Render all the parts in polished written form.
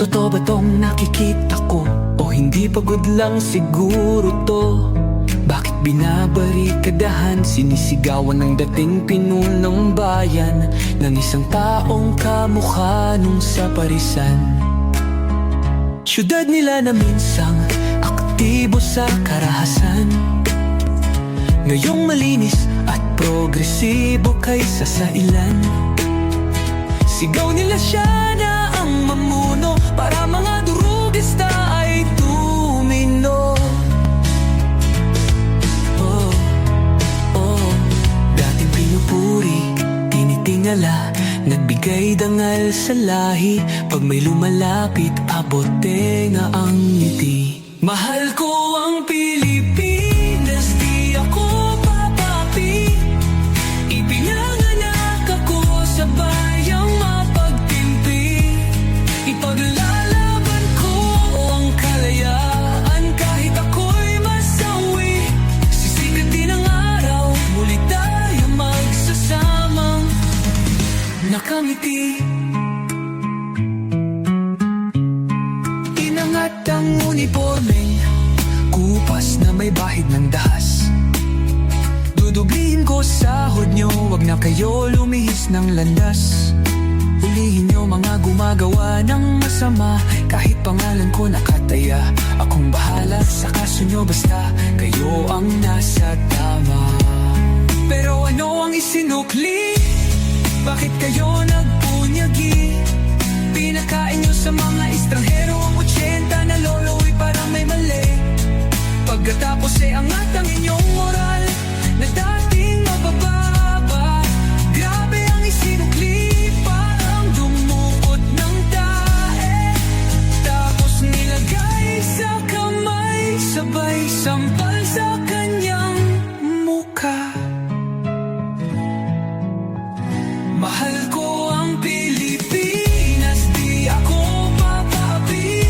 Totoo ba tong nakikita ko? O hindi pagod lang siguro to? Bakit binabarikadahan, sinisigawan ng dating pinunong bayan ng isang taong kamukha nung sa parisan? Syudad nila na minsang aktibo sa karahasan, ngayong malinis at progresibo kaysa sa ilan. Sigaw nila siya na ang mamuno para mga durugista ay tumino. Dating pinupuri, tinitingala, nagbigay dangal sa lahi. Pag may lumalapit, abot tenga ang ngiti. Mahal ko ang Pilipinas, di ako papapi. Ipinanganak ako sa bayang mapagtimpi. Ipaglalaban ko ang kalayaan kahit ako'y masawi. Sisikat din ang araw, muli tayo magsasamang nakangiti. Inangat ang uniformeng kupas na may bahid ng dahas. Dudublihin ko sahod nyo, wag na kayo lumihis ng landas. Ulihin nyo mga gumagawa ng masama, kahit pangalan ko nakataya. Akong bahala sa kaso nyo basta kayo ang nasa tama. Pero ano ang isinukli? Bakit kayo nagpunyagi? Pinakain nyo sa mga estranghero ang 80 na lolo'y parang may mali. Pagkatapos angat ang inyong moral na dating mabababa. Grabe ang isinukli, parang dumukot ng tae. Tapos nilagay sa kamay, sabay sampal sa kanyang mukha. Mahal ko ang Pilipinas, di ako papapi.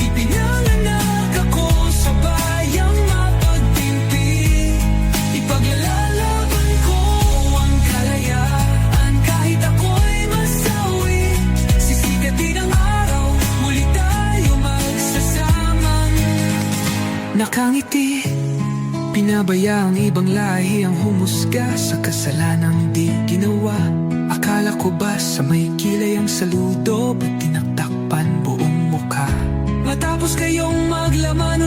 Ipinanganak ako sa bayang mapagtimpi. Ipaglalaban ko ang kalayaan kahit ako'y masawi. Sisikat din ang araw, muli tayo magsasamang nakangiti. Pinabaya ang ibang lahi ang humusga sa kasalanang di ginawa. Akala ko ba sa may kilay ang saludo, ba't tinaktakpan buong mukha? Matapos kayong maglaman